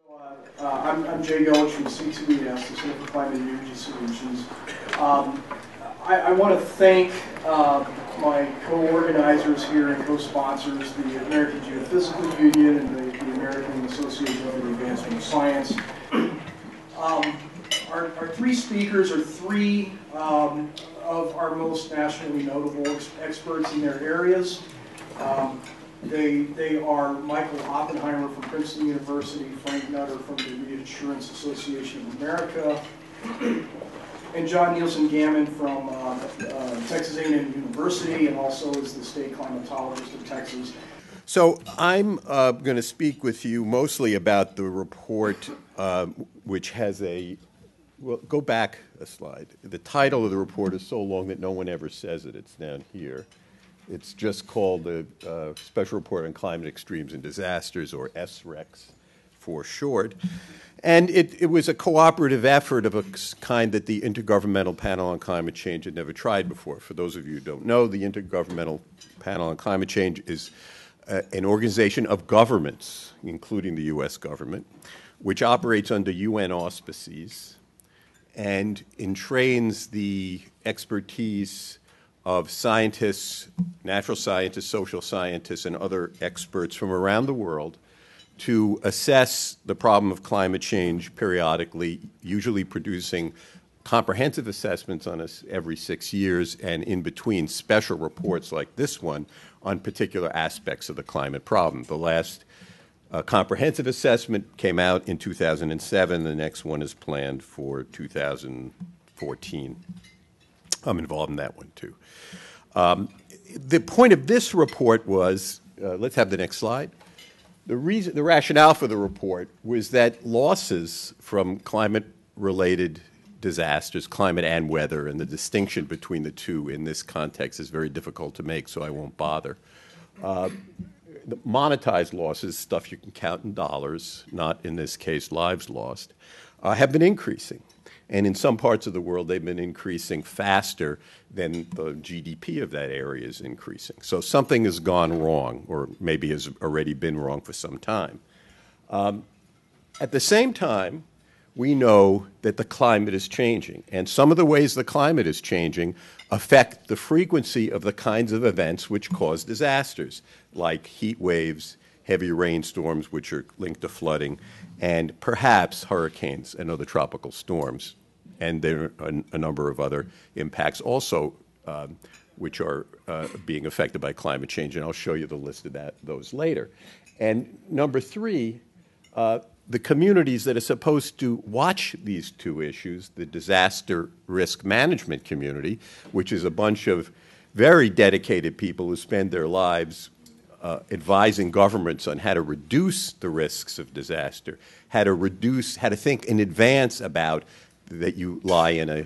I'm Jay Gelich from C2ES, the Center for Climate and Energy Solutions. I want to thank my co-organizers here and co-sponsors, the American Geophysical Union and the American Association for the Advancement of Science. Our three speakers are three of our most nationally notable experts in their areas. They are Michael Oppenheimer from Princeton University, Frank Nutter from the Reinsurance Association of America, and John Nielsen-Gammon from Texas A&M University, and also is the state climatologist of Texas. So I'm going to speak with you mostly about the report, which has a, well, go back a slide. The title of the report is so long that no one ever says it. It's down here. It's just called the Special Report on Climate Extremes and Disasters, or SREX for short. And it was a cooperative effort of a kind that the Intergovernmental Panel on Climate Change had never tried before. For those of you who don't know, the Intergovernmental Panel on Climate Change is an organization of governments, including the U.S. government, which operates under UN auspices and entrains the expertise of scientists, natural scientists, social scientists, and other experts from around the world to assess the problem of climate change periodically, usually producing comprehensive assessments on us every 6 years, and in between special reports like this one on particular aspects of the climate problem. The last comprehensive assessment came out in 2007. The next one is planned for 2014. I'm involved in that one, too. The point of this report was, let's have the next slide. The rationale for the report was that losses from climate-related disasters, climate and weather, and the distinction between the two in this context is very difficult to make, so I won't bother. The monetized losses, stuff you can count in dollars, not in this case lives lost, have been increasing. And in some parts of the world, they've been increasing faster than the GDP of that area is increasing. So something has gone wrong, or maybe has already been wrong for some time. At the same time, we know that the climate is changing. And some of the ways the climate is changing affect the frequency of the kinds of events which cause disasters, like heat waves, heavy rainstorms, which are linked to flooding, and perhaps hurricanes and other tropical storms. And there are a number of other impacts also which are being affected by climate change, and I'll show you the list of those later. And number three, the communities that are supposed to watch these two issues, the disaster risk management community, which is a bunch of very dedicated people who spend their lives advising governments on how to reduce the risks of disaster, how to think in advance about that you lie in a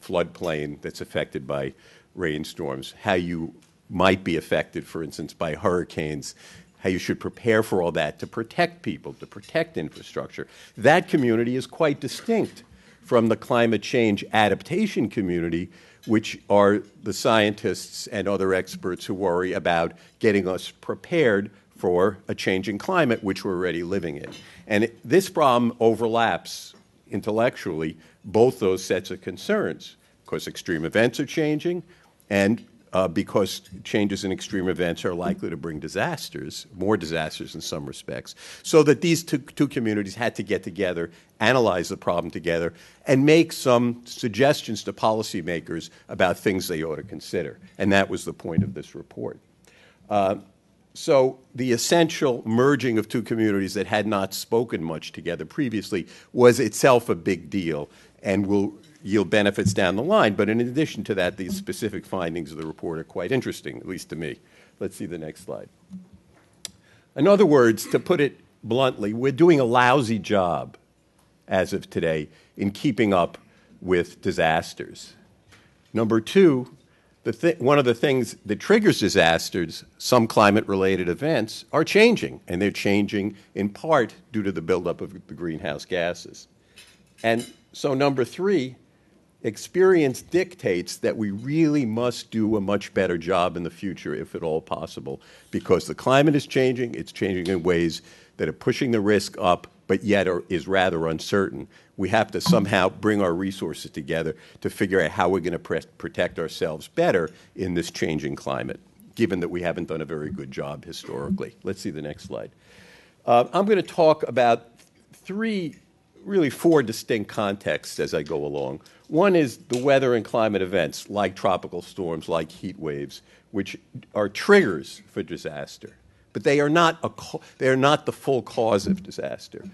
floodplain that's affected by rainstorms, how you might be affected, for instance, by hurricanes, how you should prepare for all that to protect people, to protect infrastructure. That community is quite distinct from the climate change adaptation community, which are the scientists and other experts who worry about getting us prepared for a changing climate, which we're already living in. And this problem overlaps intellectually both those sets of concerns, because extreme events are changing, and because changes in extreme events are likely to bring disasters, more disasters in some respects, so that these two communities had to get together, analyze the problem together, and make some suggestions to policymakers about things they ought to consider. And that was the point of this report. So the essential merging of two communities that had not spoken much together previously was itself a big deal and will yield benefits down the line. But in addition to that, these specific findings of the report are quite interesting, at least to me. Let's see the next slide. In other words, to put it bluntly, we're doing a lousy job as of today in keeping up with disasters. Number two, one of the things that triggers disasters, some climate-related events, are changing, and they're changing in part due to the buildup of the greenhouse gases. And so number three, experience dictates that we really must do a much better job in the future, if at all possible, because the climate is changing. It's changing in ways that are pushing the risk up, but yet is rather uncertain. We have to somehow bring our resources together to figure out how we're going to protect ourselves better in this changing climate, given that we haven't done a very good job historically. Let's see the next slide. I'm going to talk about really four distinct contexts as I go along. One is the weather and climate events, like tropical storms, like heat waves, which are triggers for disaster. But they are not the full cause of disaster.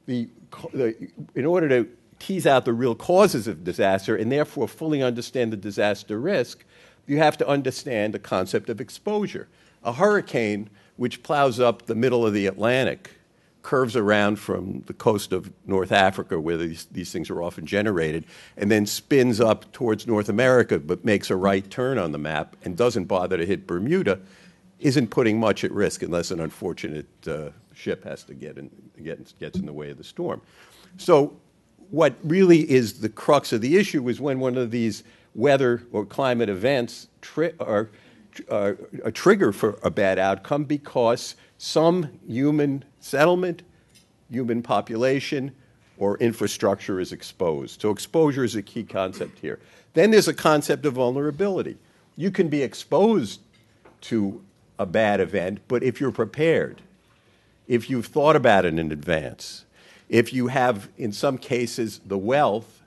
In order to tease out the real causes of disaster and therefore fully understand the disaster risk, you have to understand the concept of exposure. A hurricane which plows up the middle of the Atlantic, curves around from the coast of North Africa, where these things are often generated, and then spins up towards North America, but makes a right turn on the map and doesn't bother to hit Bermuda, isn't putting much at risk unless an unfortunate ship has to gets in the way of the storm. So what really is the crux of the issue is when one of these weather or climate events are a trigger for a bad outcome because some human settlement, human population, or infrastructure is exposed. So exposure is a key concept here. Then there's a concept of vulnerability. You can be exposed to a bad event, but if you're prepared, if you've thought about it in advance, if you have, in some cases, the wealth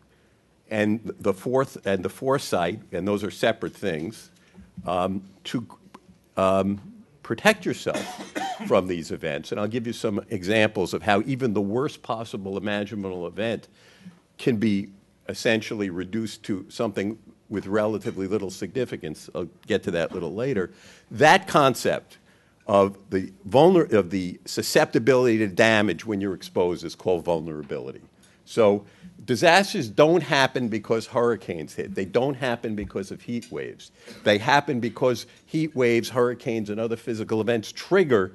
and the foresight, and those are separate things, to protect yourself from these events. And I'll give you some examples of how even the worst possible imaginable event can be essentially reduced to something with relatively little significance. I'll get to that a little later. That concept of the susceptibility to damage when you're exposed is called vulnerability. So disasters don't happen because hurricanes hit. They don't happen because of heat waves. They happen because heat waves, hurricanes, and other physical events trigger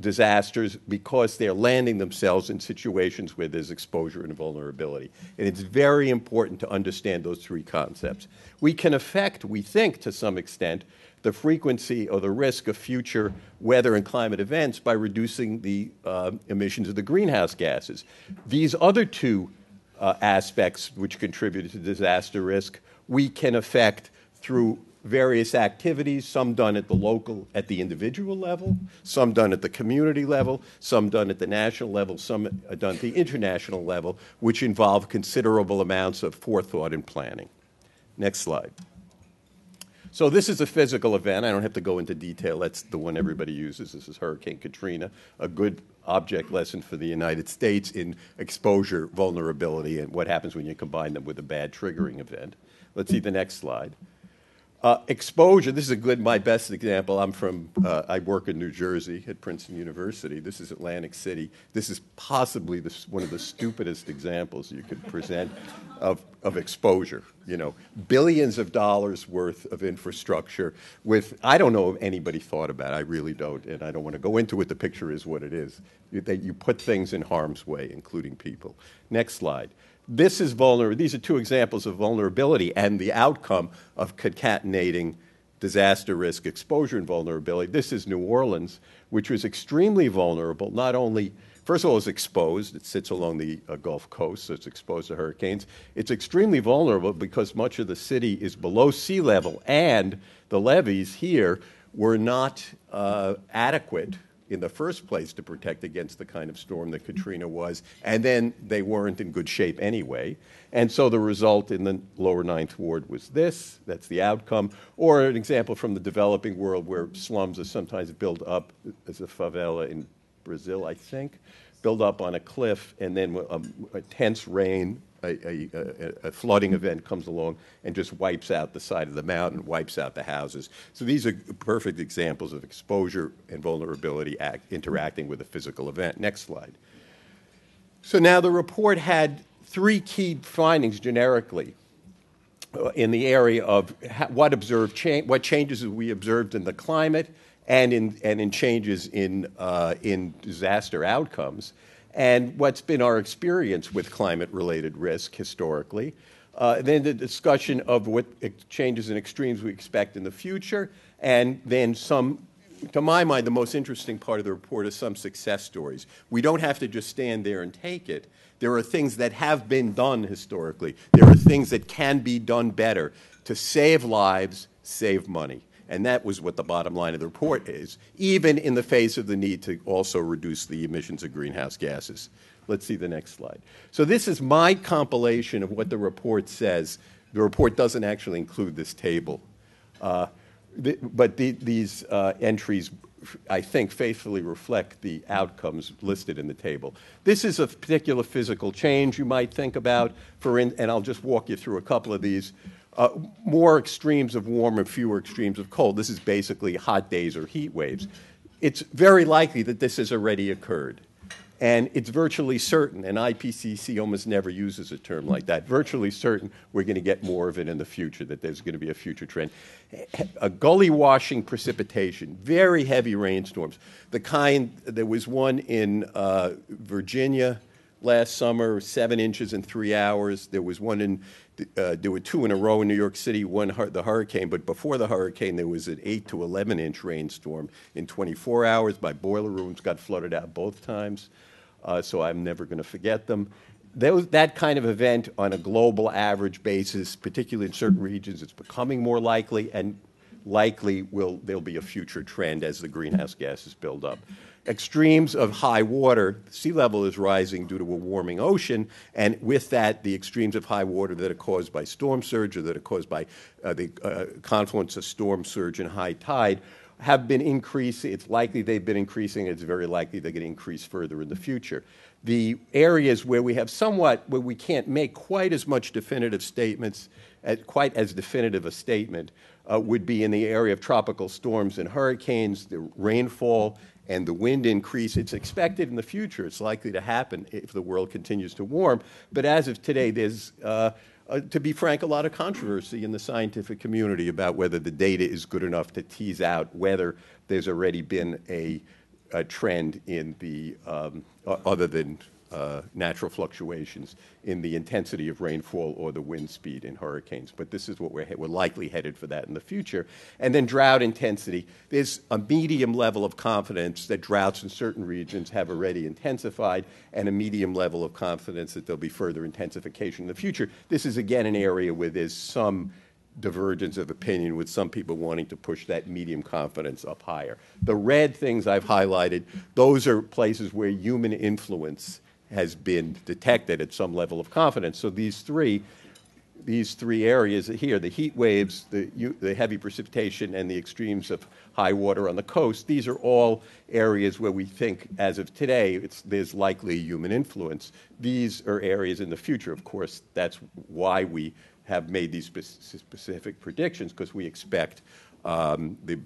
disasters because they're landing themselves in situations where there's exposure and vulnerability. And it's very important to understand those three concepts. We can affect, we think, to some extent, the frequency or the risk of future weather and climate events by reducing the emissions of the greenhouse gases. These other two aspects which contribute to disaster risk, we can affect through various activities, some done at the individual level, some done at the community level, some done at the national level, some done at the international level, which involve considerable amounts of forethought and planning. Next slide. So this is a physical event. I don't have to go into detail. That's the one everybody uses. This is Hurricane Katrina, a good object lesson for the United States in exposure, vulnerability, and what happens when you combine them with a bad triggering event. Let's see the next slide. Exposure, this is my best example. I work in New Jersey at Princeton University. This is Atlantic City. This is possibly one of the stupidest examples you could present of exposure. You know, billions of dollars worth of infrastructure with, I don't know if anybody thought about it. I really don't, and I don't want to go into it. The picture is what it is. You put things in harm's way, including people. Next slide. This is These are two examples of vulnerability and the outcome of concatenating disaster risk, exposure, and vulnerability. This is New Orleans, which was extremely vulnerable. Not only, first of all, it's exposed. It sits along the Gulf Coast, so it's exposed to hurricanes. It's extremely vulnerable because much of the city is below sea level, and the levees here were not adequate in the first place to protect against the kind of storm that Katrina was, and then they weren't in good shape anyway. And so the result in the lower Ninth Ward was this. That's the outcome. Or an example from the developing world where slums are sometimes built up as a favela in Brazil, I think, built up on a cliff, and then a tense rain, a flooding event comes along and just wipes out the side of the mountain, wipes out the houses. So these are perfect examples of exposure and vulnerability interacting with a physical event. Next slide. So now the report had three key findings generically in the area of what changes we observed in the climate and in changes in disaster outcomes. And what's been our experience with climate-related risk historically. Then the discussion of what changes and extremes we expect in the future, and then some, to my mind, the most interesting part of the report is some success stories. We don't have to just stand there and take it. There are things that have been done historically. There are things that can be done better to save lives, save money. And that was what the bottom line of the report is, even in the face of the need to also reduce the emissions of greenhouse gases. Let's see the next slide. So this is my compilation of what the report says. The report doesn't actually include this table. But these entries, I think, faithfully reflect the outcomes listed in the table. This is a particular physical change you might think about, and I'll just walk you through a couple of these. More extremes of warm and fewer extremes of cold. This is basically hot days or heat waves. It's very likely that this has already occurred. And it's virtually certain, and IPCC almost never uses a term like that, virtually certain we're going to get more of it in the future, that there's going to be a future trend. A gully washing precipitation, very heavy rainstorms. The kind, there was one in Virginia last summer, 7 inches in 3 hours. There was one in, there were 2 in a row in New York City, the hurricane, but before the hurricane there was an 8 to 11 inch rainstorm in 24 hours. My boiler rooms got flooded out both times, so I'm never going to forget them. That kind of event on a global average basis, particularly in certain regions, it's becoming more likely, and likely there'll be a future trend as the greenhouse gases build up. Extremes of high water, sea level is rising due to a warming ocean, and with that, the extremes of high water that are caused by storm surge or that are caused by the confluence of storm surge and high tide have been increasing. It's likely they've been increasing. It's very likely they're going to increase further in the future. The areas where we have where we can't make quite as much definitive statements, quite as definitive a statement, would be in the area of tropical storms and hurricanes, the rainfall, and the wind increase. It's expected in the future. It's likely to happen if the world continues to warm. But as of today, there's, to be frank, a lot of controversy in the scientific community about whether the data is good enough to tease out whether there's already been a trend in the, other than natural fluctuations in the intensity of rainfall or the wind speed in hurricanes. But this is what we're likely headed for that in the future. And then drought intensity. There's a medium level of confidence that droughts in certain regions have already intensified, and a medium level of confidence that there'll be further intensification in the future. This is, again, an area where there's some divergence of opinion, with some people wanting to push that medium confidence up higher. The red things I've highlighted, those are places where human influence has been detected at some level of confidence. So these three areas here, the heat waves, the heavy precipitation, and the extremes of high water on the coast, these are all areas where we think, as of today, there's likely human influence. These are areas in the future. Of course, that's why we have made these specific predictions, because we expect the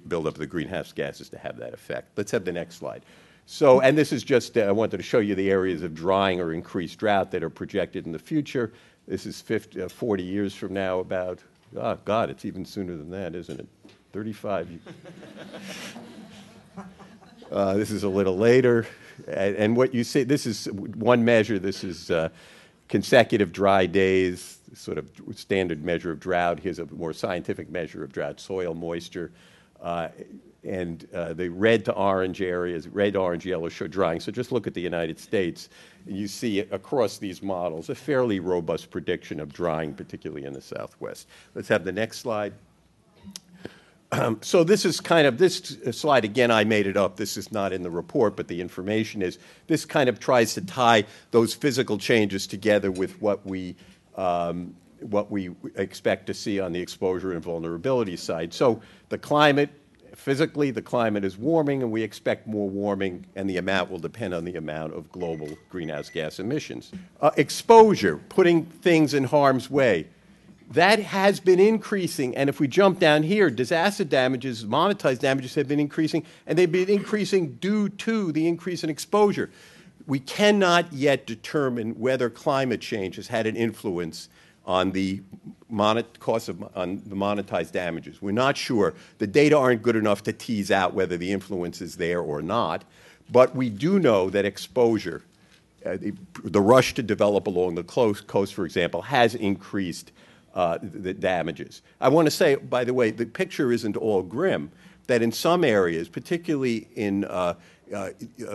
buildup of the greenhouse gases to have that effect. Let's have the next slide. So, and this is just, I wanted to show you the areas of drying or increased drought that are projected in the future. This is 40 years from now about, oh God, it's even sooner than that, isn't it? 35. This is a little later. And what you see, this is one measure. This is consecutive dry days, sort of standard measure of drought. Here's a more scientific measure of drought, soil moisture. And the red to orange areas, red, orange, yellow show drying. So just look at the United States. You see across these models a fairly robust prediction of drying, particularly in the Southwest. Let's have the next slide. So this is kind of, this slide, again, I made it up. This is not in the report, but the information is. This kind of tries to tie those physical changes together with what we expect to see on the exposure and vulnerability side. So the climate, physically, the climate is warming, and we expect more warming, and the amount will depend on the amount of global greenhouse gas emissions. Exposure, putting things in harm's way, that has been increasing. And if we jump down here, disaster damages, monetized damages have been increasing, and they've been increasing due to the increase in exposure. We cannot yet determine whether climate change has had an influence on the cost of on the monetized damages. We're not sure. The data aren't good enough to tease out whether the influence is there or not, but we do know that exposure the rush to develop along the coast, for example, has increased the damages. I want to say, by the way, the picture isn't all grim, that in some areas, particularly in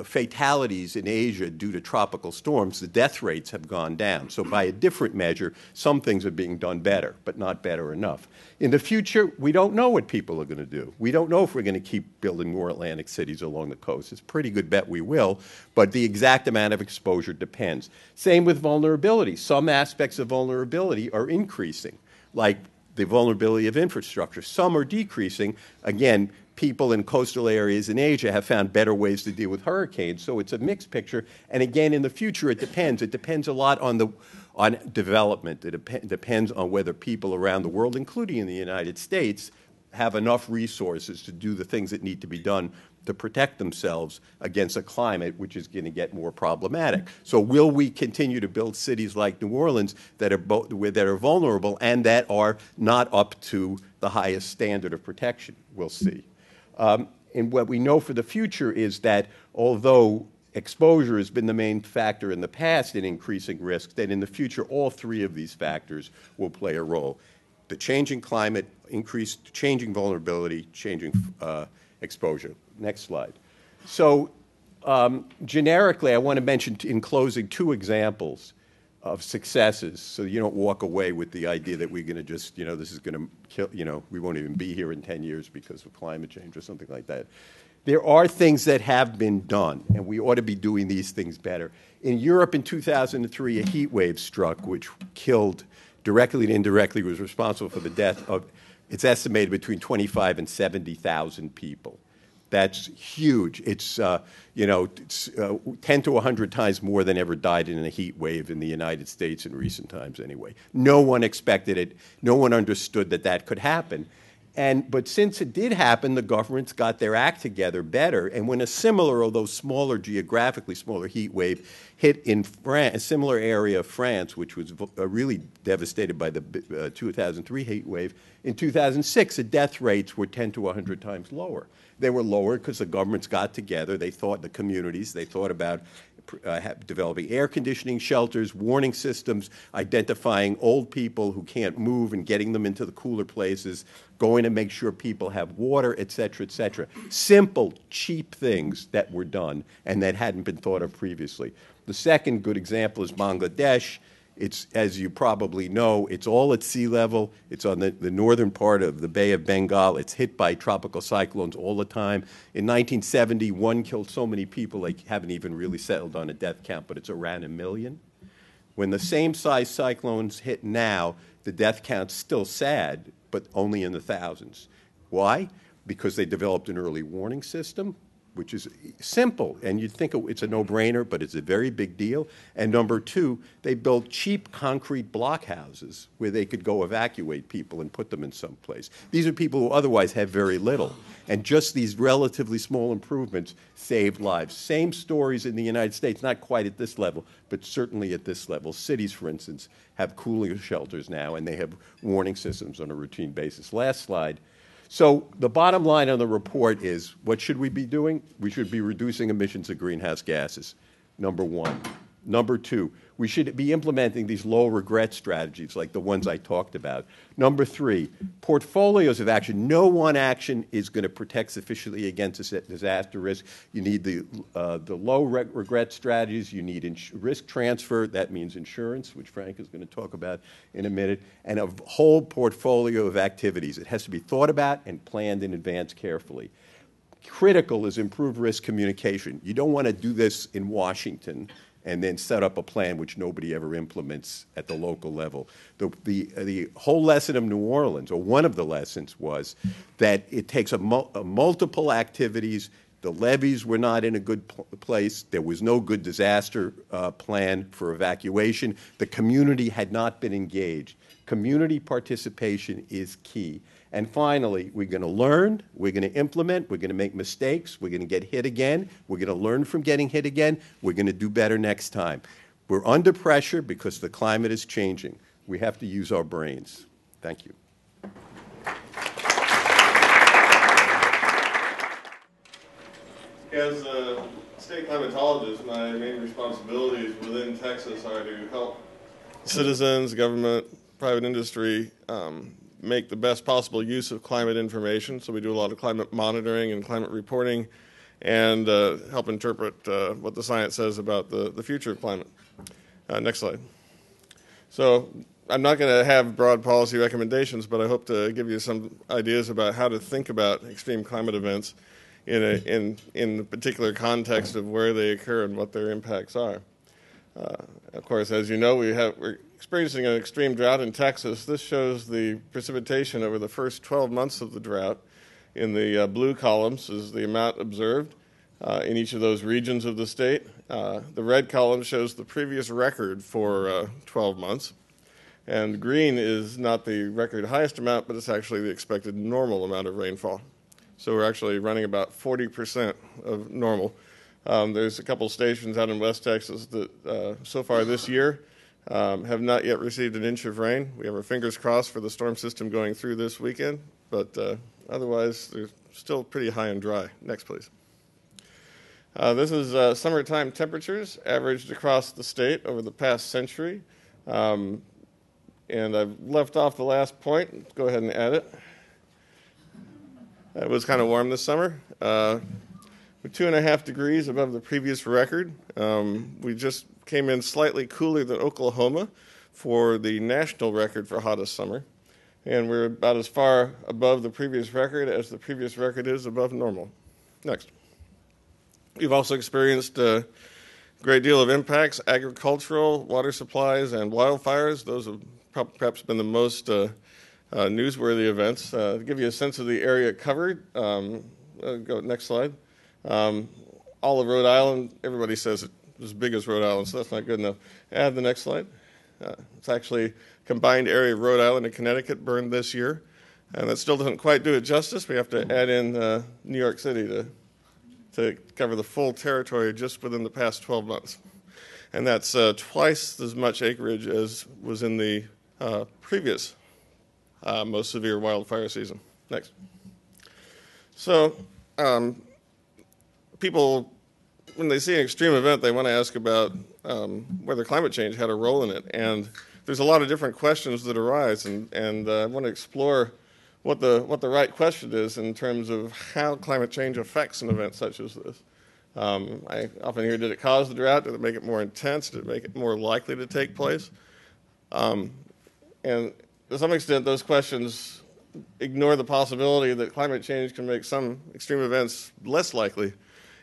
fatalities in Asia due to tropical storms, the death rates have gone down. So by a different measure, some things are being done better, but not better enough. In the future, we don't know what people are going to do. We don't know if we're going to keep building more Atlantic cities along the coast. It's a pretty good bet we will, but the exact amount of exposure depends. Same with vulnerability. Some aspects of vulnerability are increasing, like the vulnerability of infrastructure. Some are decreasing. Again, people in coastal areas in Asia have found better ways to deal with hurricanes, so it's a mixed picture. And again, in the future, it depends. It depends a lot on development. It depends on whether people around the world, including in the United States, have enough resources to do the things that need to be done to protect themselves against a climate which is going to get more problematic. So will we continue to build cities like New Orleans that are vulnerable and that are not up to the highest standard of protection? We'll see. And what we know for the future is that although exposure has been the main factor in the past in increasing risk, that in the future all three of these factors will play a role. The changing climate, changing vulnerability, changing exposure. Next slide. So generically, I want to mention in closing two examples of successes so you don't walk away with the idea that we're going to just, this is going to kill, we won't even be here in 10 years because of climate change or something like that. There are things that have been done, and we ought to be doing these things better. In Europe in 2003, a heat wave struck, which killed, directly and indirectly, was responsible for the death of, it's estimated, between 25 and 70,000 people. That's huge. It's, 10 to 100 times more than ever died in a heat wave in the United States in recent times anyway. No one expected it. No one understood that that could happen. But since it did happen, the governments got their act together better. And when a similar, although smaller, geographically smaller heat wave hit in France, a similar area of France, which was really devastated by the 2003 heat wave, in 2006, the death rates were 10 to 100 times lower. They were lower because the governments got together. They thought, the communities, they thought about developing air conditioning shelters, warning systems, identifying old people who can't move and getting them into the cooler places, going to make sure people have water, et cetera, et cetera. Simple, cheap things that were done and that hadn't been thought of previously. The second good example is Bangladesh. It's, as you probably know, it's all at sea level. It's on the northern part of the Bay of Bengal. It's hit by tropical cyclones all the time. In 1970, one killed so many people they haven't even really settled on a death count, but it's around 1 million. When the same size cyclones hit now, the death count's still sad, but only in the thousands. Why? Because they developed an early warning system, which is simple, and you'd think it's a no-brainer, but it's a very big deal. And number two, they built cheap concrete block houses where they could go evacuate people and put them in some place. These are people who otherwise have very little, and just these relatively small improvements saved lives. Same stories in the United States, not quite at this level, but certainly at this level. Cities, for instance, have cooling shelters now, and they have warning systems on a routine basis. Last slide. So the bottom line on the report is, what should we be doing? We should be reducing emissions of greenhouse gases, number one. Number two, we should be implementing these low regret strategies like the ones I talked about. Number three, portfolios of action. No one action is going to protect sufficiently against disaster risk. You need the low regret strategies. You need risk transfer. That means insurance, which Frank is going to talk about in a minute, and a whole portfolio of activities. It has to be thought about and planned in advance carefully. Critical is improved risk communication. You don't want to do this in Washington and then set up a plan which nobody ever implements at the local level. The whole lesson of New Orleans, or one of the lessons, was that it takes multiple activities. The levees were not in a good place. There was no good disaster plan for evacuation. The community had not been engaged. Community participation is key. And finally, we're going to learn, we're going to implement, we're going to make mistakes, we're going to get hit again, we're going to learn from getting hit again, we're going to do better next time. We're under pressure because the climate is changing. We have to use our brains. Thank you. As a state climatologist, my main responsibilities within Texas are to help citizens, government, private industry make the best possible use of climate information. So we do a lot of climate monitoring and climate reporting and help interpret what the science says about the future of climate. Next slide. So I'm not going to have broad policy recommendations, but I hope to give you some ideas about how to think about extreme climate events in the particular context of where they occur and what their impacts are. Of course, as you know, we're experiencing an extreme drought in Texas. This shows the precipitation over the first 12 months of the drought. In the blue columns is the amount observed in each of those regions of the state. The red column shows the previous record for 12 months. And green is not the record highest amount, but it's actually the expected normal amount of rainfall. So we're actually running about 40% of normal. There's a couple stations out in West Texas that so far this year have not yet received an inch of rain. We have our fingers crossed for the storm system going through this weekend, but otherwise they're still pretty high and dry. Next, please. This is summertime temperatures averaged across the state over the past century. And I've left off the last point. Let's go ahead and add it. It was kind of warm this summer. We're 2.5 degrees above the previous record. We just came in slightly cooler than Oklahoma for the national record for hottest summer. And we're about as far above the previous record as the previous record is above normal. Next. We've also experienced a great deal of impacts, agricultural, water supplies, and wildfires. Those have perhaps been the most newsworthy events. To give you a sense of the area covered, go next slide. All of Rhode Island, everybody says it's as big as Rhode Island, so that's not good enough. Add the next slide. It's actually combined area of Rhode Island and Connecticut burned this year, and that still doesn't quite do it justice. We have to add in New York City to cover the full territory just within the past 12 months. And that's twice as much acreage as was in the previous most severe wildfire season. Next. So people, when they see an extreme event, they want to ask about whether climate change had a role in it. And there's a lot of different questions that arise, and I want to explore what the right question is in terms of how climate change affects an event such as this. I often hear, did it cause the drought? Did it make it more intense? Did it make it more likely to take place? And to some extent, those questions ignore the possibility that climate change can make some extreme events less likely,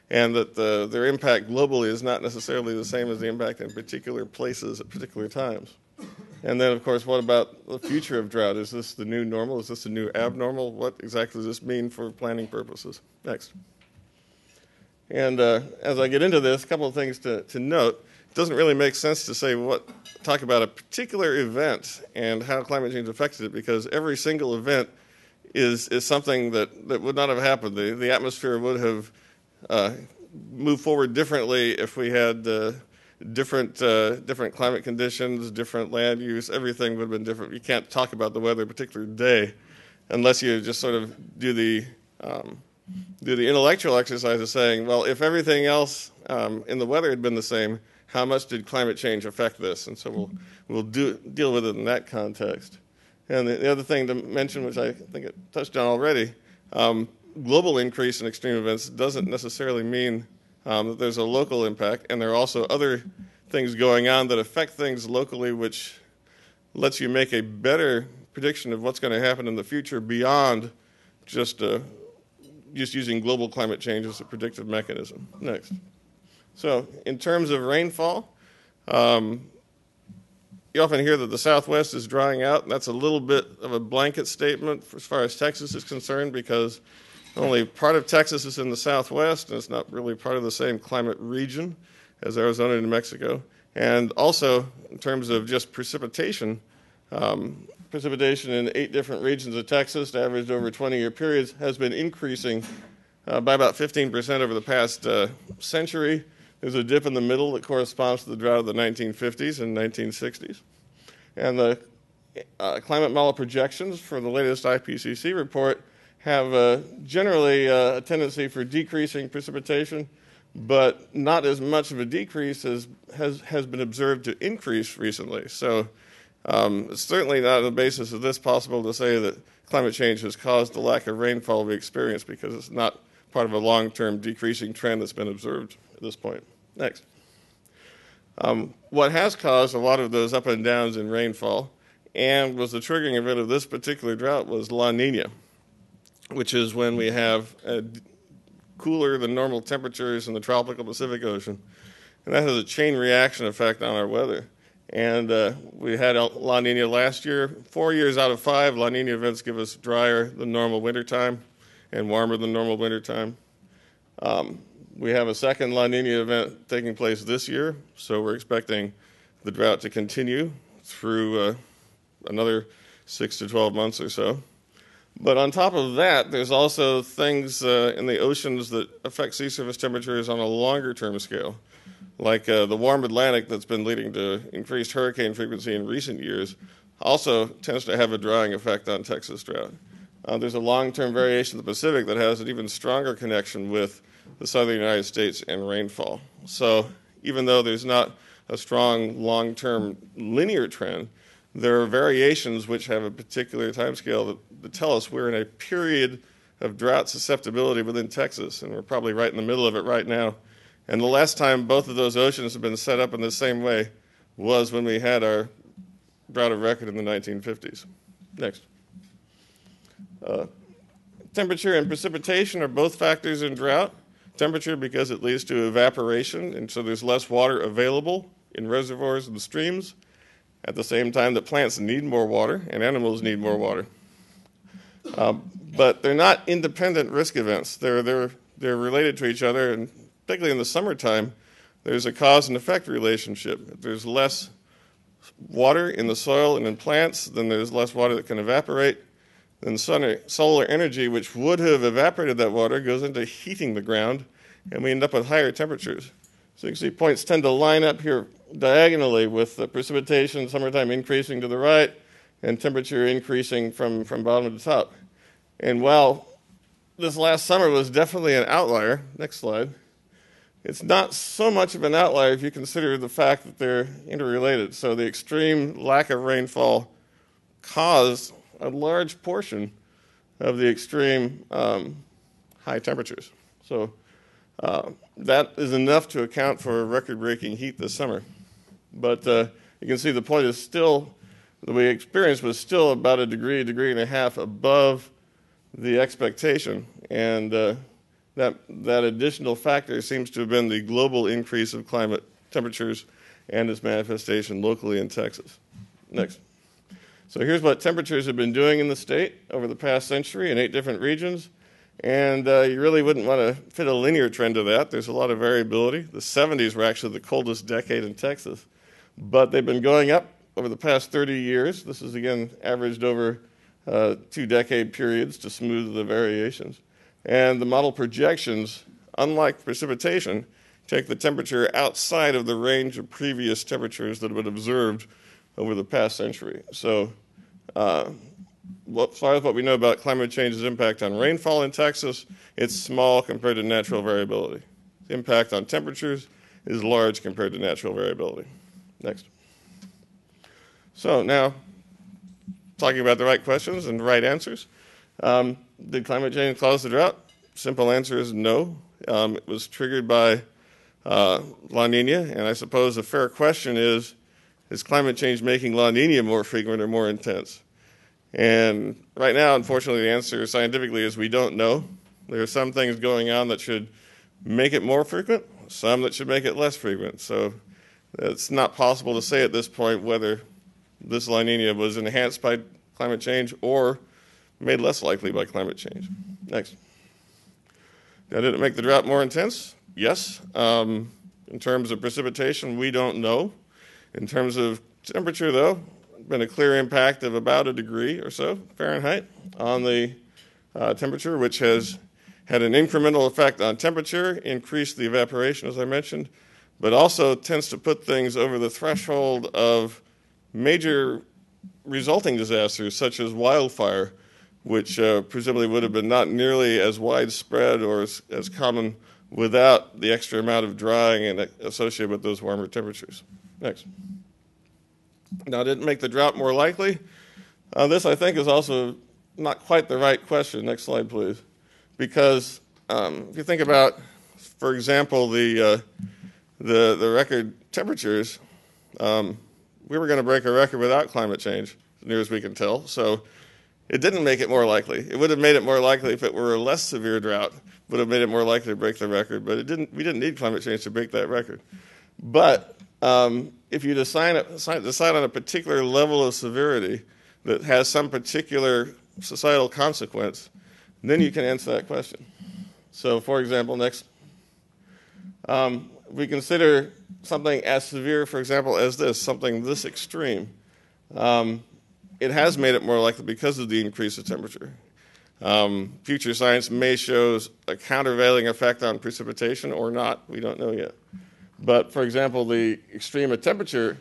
and that their impact globally is not necessarily the same as the impact in particular places at particular times. And then, of course, what about the future of drought? Is this the new normal? Is this the new abnormal? What exactly does this mean for planning purposes? Next. And as I get into this, a couple of things to note. It doesn't really make sense to talk about a particular event and how climate change affected it, because every single event is something that would not have happened. The atmosphere would have moved forward differently if we had different climate conditions, different land use. Everything would have been different. You can't talk about the weather a particular day unless you just sort of do the intellectual exercise of saying, well, if everything else in the weather had been the same, how much did climate change affect this? And so we'll deal with it in that context. And the other thing to mention, which I think it touched on already, global increase in extreme events doesn't necessarily mean that there's a local impact, and there are also other things going on that affect things locally, which lets you make a better prediction of what's going to happen in the future beyond just using global climate change as a predictive mechanism. Next. So in terms of rainfall, you often hear that the Southwest is drying out, and that's a little bit of a blanket statement as far as Texas is concerned, because only part of Texas is in the Southwest, and it's not really part of the same climate region as Arizona and New Mexico. And also, in terms of just precipitation, precipitation in 8 different regions of Texas, averaged over 20-year periods, has been increasing by about 15% over the past century. There's a dip in the middle that corresponds to the drought of the 1950s and 1960s. And the climate model projections for the latest IPCC report have generally a tendency for decreasing precipitation, but not as much of a decrease as has been observed to increase recently. So it's certainly not on the basis of this possible to say that climate change has caused the lack of rainfall we experience, because it's not part of a long-term decreasing trend that's been observed at this point. Next. What has caused a lot of those up and downs in rainfall and was the triggering event of this particular drought was La Nina, which is when we have cooler than normal temperatures in the tropical Pacific Ocean. And that has a chain reaction effect on our weather. And we had La Nina last year. 4 years out of 5, La Nina events give us drier than normal wintertime and warmer than normal wintertime. We have a second La Nina event taking place this year, so we're expecting the drought to continue through another 6 to 12 months or so. But on top of that, there's also things in the oceans that affect sea surface temperatures on a longer term scale, like the warm Atlantic that's been leading to increased hurricane frequency in recent years also tends to have a drying effect on Texas drought. There's a long-term variation in the Pacific that has an even stronger connection with the southern United States and rainfall. So even though there's not a strong long-term linear trend, there are variations which have a particular timescale that tell us we're in a period of drought susceptibility within Texas, and we're probably right in the middle of it right now. And the last time both of those oceans have been set up in the same way was when we had our drought of record in the 1950s. Next. Temperature and precipitation are both factors in drought. Temperature because it leads to evaporation, and so there's less water available in reservoirs and streams, at the same time that plants need more water and animals need more water. But they're not independent risk events. They're related to each other, and particularly in the summertime, there's a cause and effect relationship. If there's less water in the soil and in plants, then there's less water that can evaporate. Then solar energy, which would have evaporated that water, goes into heating the ground, and we end up with higher temperatures. So you can see points tend to line up here diagonally with the precipitation, summertime increasing to the right, and temperature increasing from bottom to top. And while this last summer was definitely an outlier, next slide, it's not so much of an outlier if you consider the fact that they're interrelated. So the extreme lack of rainfall caused a large portion of the extreme high temperatures. So that is enough to account for record-breaking heat this summer. But you can see the point is still, the we experienced was still about a degree and a half above the expectation. And that additional factor seems to have been the global increase of climate temperatures and its manifestation locally in Texas. Next. So here's what temperatures have been doing in the state over the past century in 8 different regions. And you really wouldn't want to fit a linear trend to that. There's a lot of variability. The 70s were actually the coldest decade in Texas. But they've been going up over the past 30 years. This is, again, averaged over 2-decade periods to smooth the variations. And the model projections, unlike precipitation, take the temperature outside of the range of previous temperatures that have been observed over the past century. So as far as what we know about climate change's impact on rainfall in Texas, it's small compared to natural variability. The impact on temperatures is large compared to natural variability. Next. So now, talking about the right questions and the right answers. Did climate change cause the drought? Simple answer is no. It was triggered by La Nina, and I suppose a fair question is climate change making La Nina more frequent or more intense? And right now, unfortunately, the answer scientifically is we don't know. There are some things going on that should make it more frequent, some that should make it less frequent. So it's not possible to say at this point whether this La Nina was enhanced by climate change or made less likely by climate change. Next. Now, did it make the drought more intense? Yes. In terms of precipitation, we don't know. In terms of temperature, though, been a clear impact of about a degree or so Fahrenheit on the temperature, which has had an incremental effect on temperature, increased the evaporation, as I mentioned, but also tends to put things over the threshold of major resulting disasters, such as wildfire, which presumably would have been not nearly as widespread or as common without the extra amount of drying and associated with those warmer temperatures. Next. Now, did it make the drought more likely? This, I think, is also not quite the right question. Next slide, please. Because if you think about, for example, the record temperatures, we were going to break a record without climate change, as near as we can tell. So it didn't make it more likely. It would have made it more likely if it were a less severe drought, would have made it more likely to break the record. But we didn't need climate change to break that record. But if you decide on a particular level of severity that has some particular societal consequence, then you can answer that question. So, for example, next, we consider something as severe, for example, as this, something this extreme. It has made it more likely because of the increase of temperature. Future science may show a countervailing effect on precipitation or not. We don't know yet. But, for example, the extreme of temperature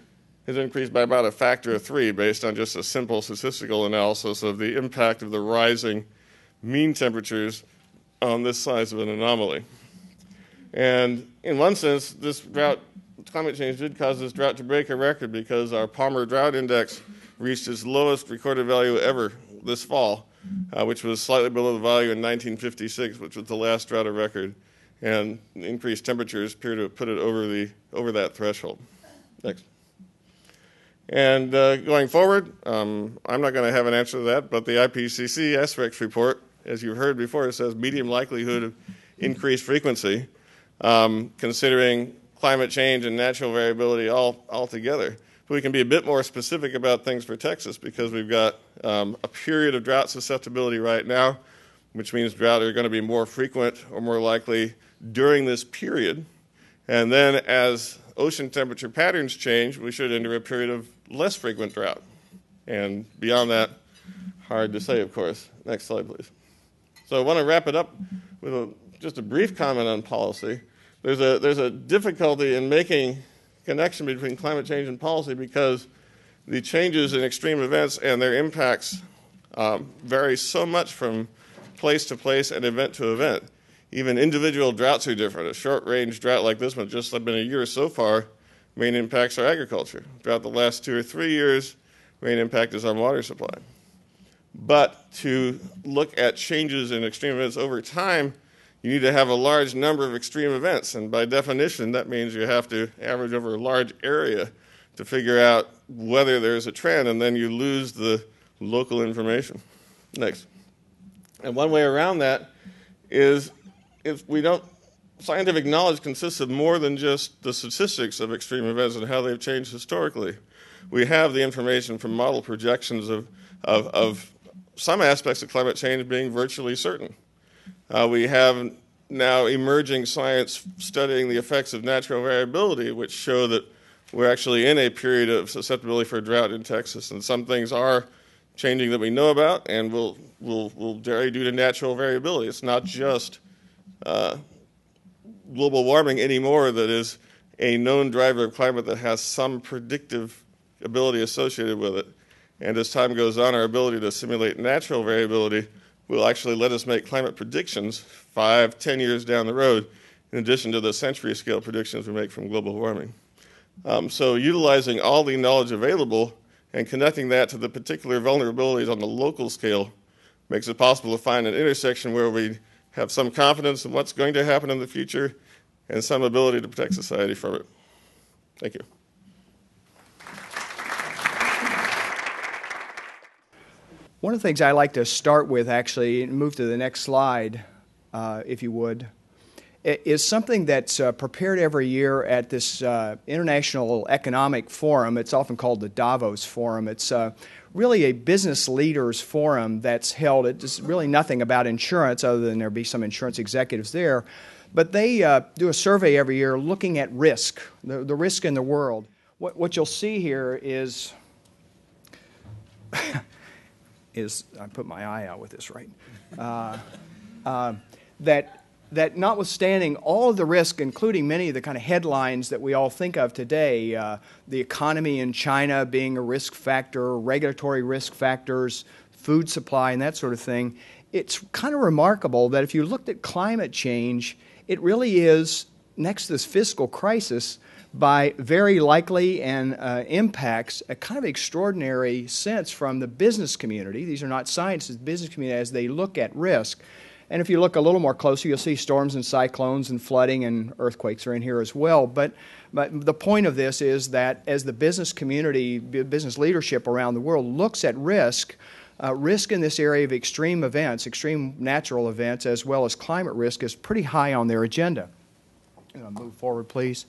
has increased by about a factor of 3 based on just a simple statistical analysis of the impact of the rising mean temperatures on this size of an anomaly. And in one sense, this drought, climate change did cause this drought to break a record because our Palmer Drought Index reached its lowest recorded value ever this fall, which was slightly below the value in 1956, which was the last drought of record. And increased temperatures appear to have put it over that threshold. Next. And going forward, I'm not going to have an answer to that, but the IPCC SREX report, as you've heard before, it says medium likelihood of increased frequency, considering climate change and natural variability all together. But we can be a bit more specific about things for Texas because we've got a period of drought susceptibility right now, which means drought are going to be more frequent or more likely during this period. And then as ocean temperature patterns change, we should enter a period of less frequent drought. And beyond that, hard to say, of course. Next slide, please. So I want to wrap it up with just a brief comment on policy. There's a difficulty in making connection between climate change and policy because the changes in extreme events and their impacts vary so much from place to place and event to event. Even individual droughts are different. A short-range drought like this one, just been a year so far, main impacts are agriculture. Throughout the last 2 or 3 years, main impact is on water supply. But to look at changes in extreme events over time, you need to have a large number of extreme events. And by definition, that means you have to average over a large area to figure out whether there's a trend, and then you lose the local information. Next. And one way around that is scientific knowledge consists of more than just the statistics of extreme events and how they've changed historically. We have the information from model projections of some aspects of climate change being virtually certain. We have now emerging science studying the effects of natural variability, which show that we're actually in a period of susceptibility for drought in Texas, and some things are changing that we know about and will vary due to natural variability. It's not just global warming anymore that is a known driver of climate that has some predictive ability associated with it. And as time goes on, our ability to simulate natural variability will actually let us make climate predictions 5, 10 years down the road, in addition to the century-scale predictions we make from global warming. So utilizing all the knowledge available and connecting that to the particular vulnerabilities on the local scale makes it possible to find an intersection where we have some confidence in what's going to happen in the future and some ability to protect society from it. Thank you. One of the things I like to start with, actually, and move to the next slide, if you would, is something that's prepared every year at this International Economic Forum. It's often called the Davos Forum. It's really a business leaders forum that's held. It's really nothing about insurance other than there be some insurance executives there. But they do a survey every year looking at risk, the risk in the world. What you'll see here is, I put my eye out with this right, that notwithstanding all of the risk, including many of the kind of headlines that we all think of today, the economy in China being a risk factor, regulatory risk factors, food supply, and that sort of thing, it's kind of remarkable that if you looked at climate change, it really is, next to this fiscal crisis, by very likely and impacts a kind of extraordinary sense from the business community. These are not scientists, business community, as they look at risk. And if you look a little more closely, you'll see storms and cyclones and flooding and earthquakes are in here as well. But the point of this is that as the business community, business leadership around the world looks at risk, risk in this area of extreme events, extreme natural events, as well as climate risk is pretty high on their agenda. Move forward, please.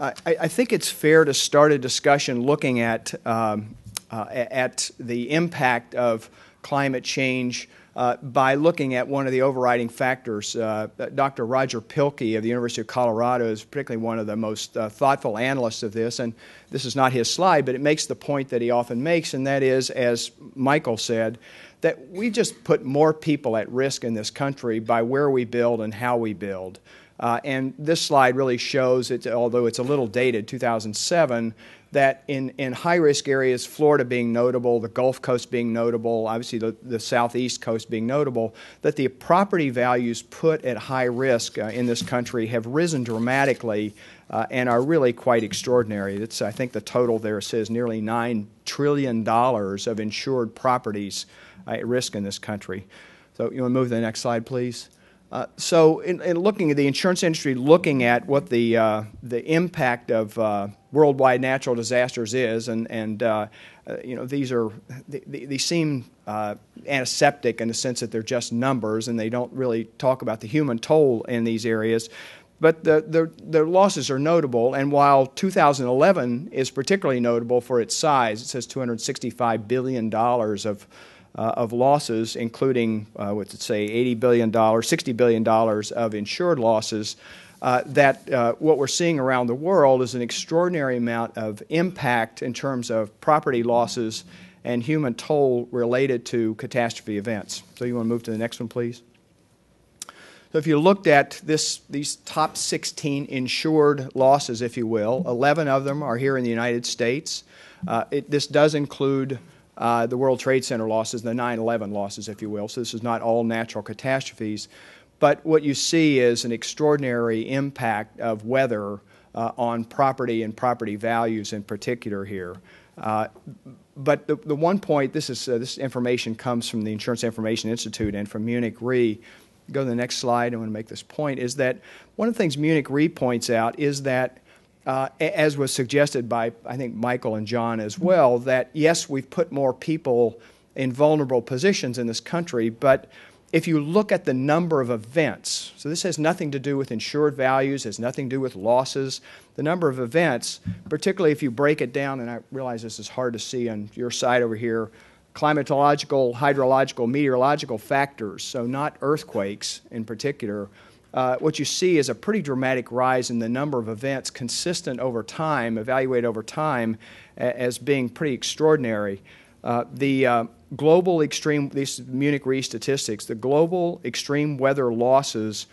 I think it's fair to start a discussion looking at the impact of climate change by looking at one of the overriding factors. Dr. Roger Pilkey of the University of Colorado is particularly one of the most thoughtful analysts of this, and this is not his slide, but it makes the point that he often makes, and that is, as Michael said, that we just put more people at risk in this country by where we build and how we build. And this slide really shows, although it's a little dated, 2007, that in high-risk areas, Florida being notable, the Gulf Coast being notable, obviously the southeast coast being notable, that the property values put at high risk in this country have risen dramatically and are really quite extraordinary. It's, I think the total there says nearly $9 trillion of insured properties at risk in this country. So you want to move to the next slide, please? So in looking at the insurance industry, looking at what the impact of worldwide natural disasters is, and these seem antiseptic in the sense that they're just numbers and they don't really talk about the human toll in these areas. But the losses are notable, and while 2011 is particularly notable for its size, it says $265 billion of losses, including, what's it say, $80 billion, $60 billion of insured losses, what we're seeing around the world is an extraordinary amount of impact in terms of property losses and human toll related to catastrophe events. So you want to move to the next one, please? So if you looked at these top 16 insured losses, if you will, 11 of them are here in the United States. This does include the World Trade Center losses, the 9/11 losses, if you will. So this is not all natural catastrophes. But what you see is an extraordinary impact of weather on property and property values in particular here. But the one point, this information comes from the Insurance Information Institute and from Munich Re. Go to the next slide. I want to make this point, is that one of the things Munich Re points out is that as was suggested by, I think, Michael and John as well, that yes, we've put more people in vulnerable positions in this country, but if you look at the number of events, so this has nothing to do with insured values, has nothing to do with losses, the number of events, particularly if you break it down, and I realize this is hard to see on your side over here, climatological, hydrological, meteorological factors, so not earthquakes in particular, what you see is a pretty dramatic rise in the number of events consistent over time, evaluated over time, as being pretty extraordinary. The global extreme, these Munich Re statistics, the global extreme weather losses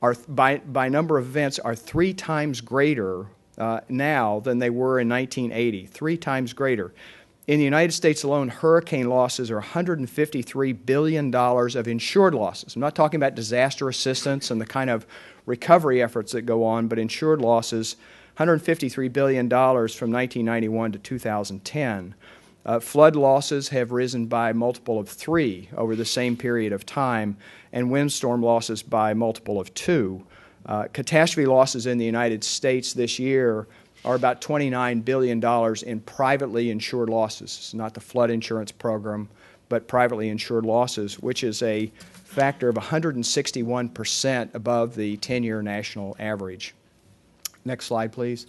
are, by number of events, are 3 times greater now than they were in 1980, 3 times greater. In the United States alone, hurricane losses are $153 billion of insured losses. I'm not talking about disaster assistance and the kind of recovery efforts that go on, but insured losses, $153 billion from 1991 to 2010. Flood losses have risen by a multiple of 3 over the same period of time, and windstorm losses by a multiple of 2. Catastrophe losses in the United States this year are about $29 billion in privately insured losses. It's not the flood insurance program, but privately insured losses, which is a factor of 161% above the 10-year national average. Next slide, please.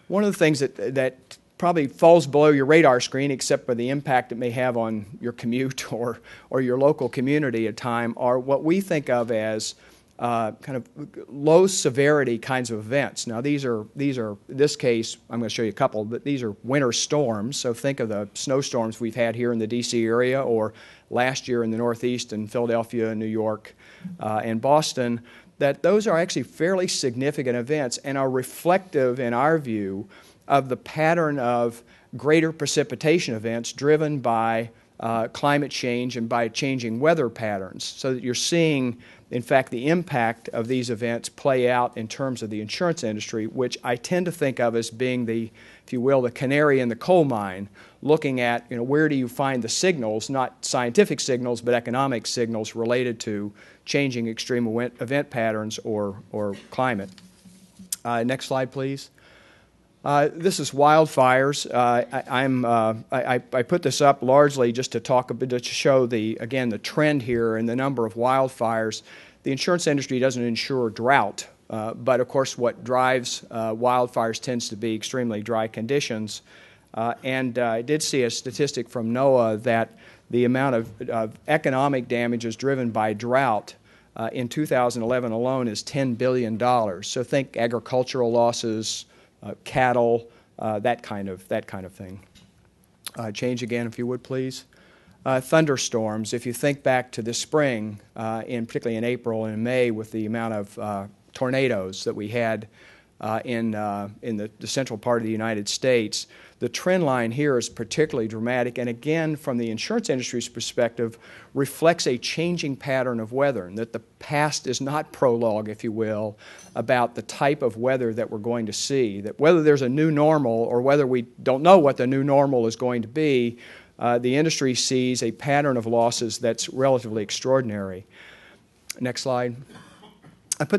One of the things that probably falls below your radar screen, except for the impact it may have on your commute or your local community at time, are what we think of as kind of low severity kinds of events. Now these are in this case, I'm going to show you a couple, but these are winter storms. So think of the snowstorms we've had here in the D.C. area, or last year in the Northeast in Philadelphia, New York, and Boston. That those are actually fairly significant events and are reflective, in our view, of the pattern of greater precipitation events driven by climate change and by changing weather patterns, so that you're seeing, in fact, the impact of these events play out in terms of the insurance industry, which I tend to think of as being the, if you will, the canary in the coal mine, looking at, where do you find the signals, not scientific signals, but economic signals related to changing extreme event patterns or climate. Next slide, please. This is wildfires. I put this up largely just to talk a bit, to show the trend here in the number of wildfires. The insurance industry doesn't insure drought, but of course what drives wildfires tends to be extremely dry conditions. And I did see a statistic from NOAA that the amount of economic damages driven by drought in 2011 alone is $10 billion. So think agricultural losses, cattle, that kind of thing. Change again, if you would, please. Thunderstorms. If you think back to this spring, particularly in April and May, with the amount of tornadoes that we had in the central part of the United States, the trend line here is particularly dramatic, and again, from the insurance industry's perspective, reflects a changing pattern of weather, and that the past is not prologue, if you will, about the type of weather that we're going to see, that whether there's a new normal or whether we don't know what the new normal is going to be, the industry sees a pattern of losses that's relatively extraordinary. Next slide.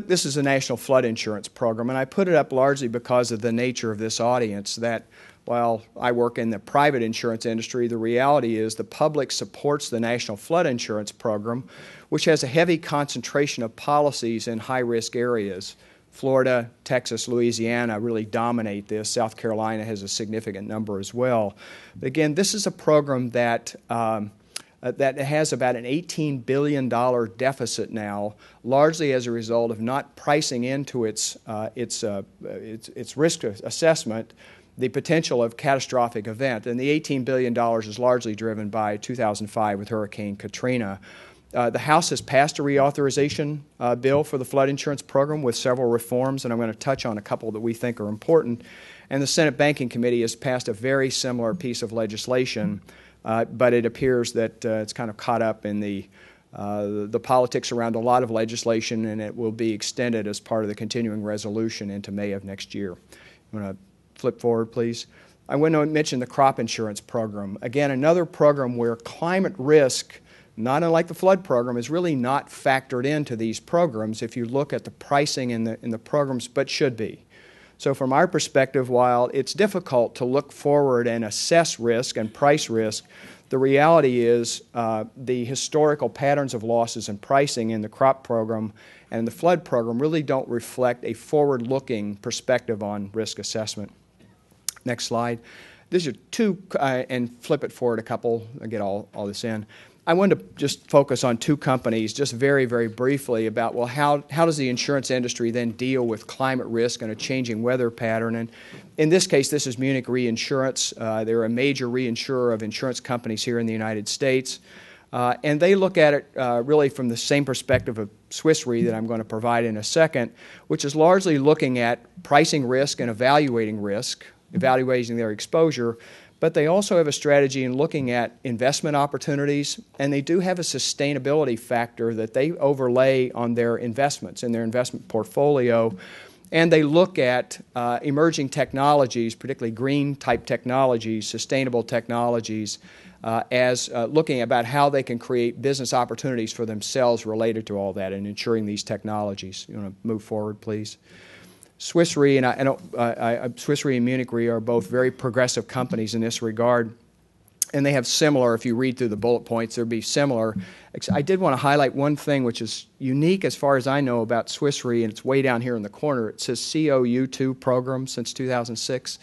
This is a national flood insurance program, and I put it up largely because of the nature of this audience, that while I work in the private insurance industry, the reality is the public supports the National Flood Insurance Program, which has a heavy concentration of policies in high-risk areas. Florida, Texas, Louisiana really dominate this. South Carolina has a significant number as well. But again, this is a program that has about an $18 billion deficit now, largely as a result of not pricing into its risk assessment the potential of catastrophic event. And the $18 billion is largely driven by 2005 with Hurricane Katrina. The House has passed a reauthorization bill for the flood insurance program with several reforms, and I'm going to touch on a couple that we think are important. And the Senate Banking Committee has passed a very similar piece of legislation, but it appears that it's kind of caught up in the politics around a lot of legislation, and it will be extended as part of the continuing resolution into May of next year. I'm going to flip forward, please. I want to mention the crop insurance program. Again, another program where climate risk, not unlike the flood program, is really not factored into these programs if you look at the pricing in the programs, but should be. So from our perspective, while it's difficult to look forward and assess risk and price risk, the reality is the historical patterns of losses and pricing in the crop program and the flood program really don't reflect a forward-looking perspective on risk assessment. Next slide. These are two, and flip it forward a couple, I'll get all this in. I wanted to just focus on two companies just very, very briefly about, well, how does the insurance industry then deal with climate risk and a changing weather pattern? And in this case, this is Munich Re Insurance. They're a major reinsurer of insurance companies here in the United States. And they look at it really from the same perspective of Swiss Re that I'm going to provide in a second, which is largely looking at pricing risk and evaluating risk, evaluating their exposure, but they also have a strategy in looking at investment opportunities, and they do have a sustainability factor that they overlay on their investments in their investment portfolio, and they look at emerging technologies, particularly green-type technologies, sustainable technologies, as looking about how they can create business opportunities for themselves related to all that and ensuring these technologies. You want to move forward, please? Swiss Re Swiss Re and Munich Re are both very progressive companies in this regard, and they have similar, if you read through the bullet points, they'll be similar. I did want to highlight one thing which is unique as far as I know about Swiss Re, and it's way down here in the corner. It says COU2 program since 2006.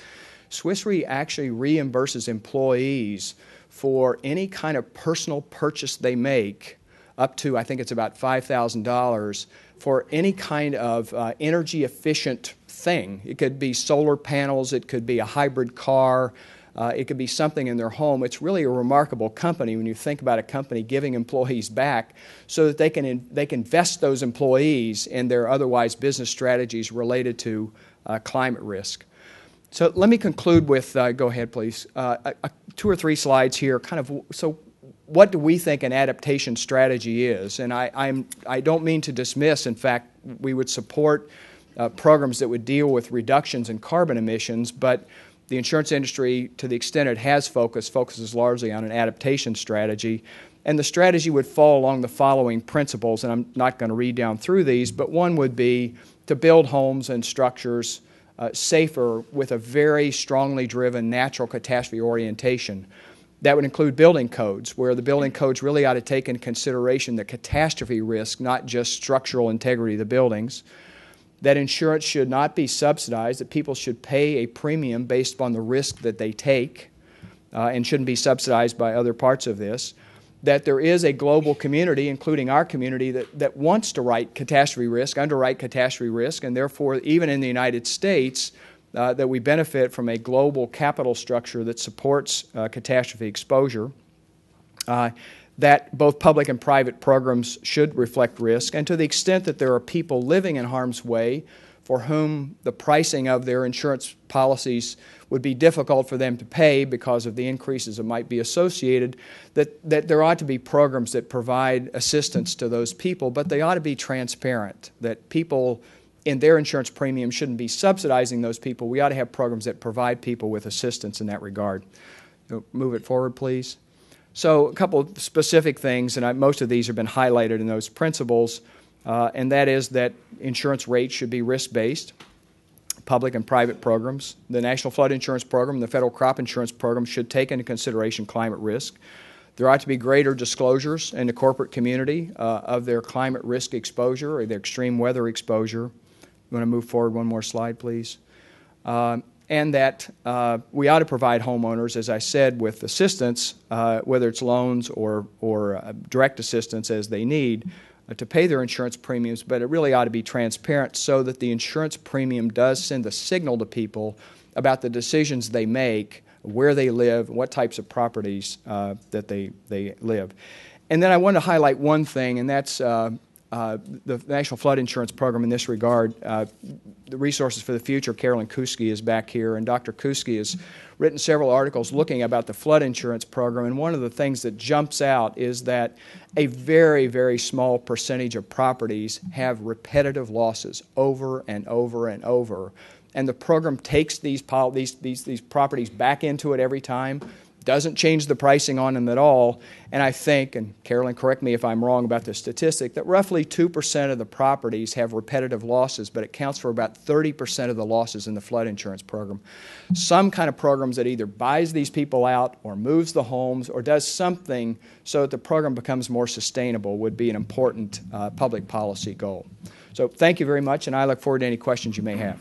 Swiss Re actually reimburses employees for any kind of personal purchase they make up to, I think it's about $5,000, for any kind of energy-efficient thing. It could be solar panels, it could be a hybrid car, it could be something in their home. It's really a remarkable company when you think about a company giving employees back so that they can vest those employees in their otherwise business strategies related to climate risk. So let me conclude with, go ahead please, 2 or 3 slides here, kind of, so what do we think an adaptation strategy is? And I don't mean to dismiss. In fact, we would support programs that would deal with reductions in carbon emissions, but the insurance industry, to the extent it has focuses largely on an adaptation strategy. And the strategy would fall along the following principles, and I'm not going to read down through these, but one would be to build homes and structures safer with a very strongly driven natural catastrophe orientation. That would include building codes, where the building codes really ought to take into consideration the catastrophe risk, not just structural integrity of the buildings. That insurance should not be subsidized, that people should pay a premium based upon the risk that they take and shouldn't be subsidized by other parts of this. That there is a global community, including our community, that wants to underwrite catastrophe risk, and therefore, even in the United States, that we benefit from a global capital structure that supports catastrophe exposure. That both public and private programs should reflect risk, and to the extent that there are people living in harm's way for whom the pricing of their insurance policies would be difficult for them to pay because of the increases that might be associated, that there ought to be programs that provide assistance to those people, but they ought to be transparent, that people in their insurance premium shouldn't be subsidizing those people. We ought to have programs that provide people with assistance in that regard. So move it forward, please. So a couple of specific things, and most of these have been highlighted in those principles, and that is that insurance rates should be risk-based, public and private programs. The National Flood Insurance Program and the Federal Crop Insurance Program should take into consideration climate risk. There ought to be greater disclosures in the corporate community of their climate risk exposure or their extreme weather exposure. You want to move forward one more slide, please? And that we ought to provide homeowners, as I said, with assistance, whether it's loans or direct assistance as they need, to pay their insurance premiums, but it really ought to be transparent so that the insurance premium does send a signal to people about the decisions they make, where they live, what types of properties that they live. And then I want to highlight one thing, and that's the National Flood Insurance Program in this regard. The Resources for the Future, Carolyn Kuski is back here, and Dr. Kuski has written several articles looking about the flood insurance program, and one of the things that jumps out is that a very, very small percentage of properties have repetitive losses over and over and over, and the program takes these properties back into it every time, doesn't change the pricing on them at all, and I think, and Carolyn, correct me if I'm wrong about the statistic, that roughly 2% of the properties have repetitive losses, but it counts for about 30% of the losses in the flood insurance program. Some kind of programs that either buys these people out or moves the homes or does something so that the program becomes more sustainable would be an important public policy goal. So thank you very much, and I look forward to any questions you may have.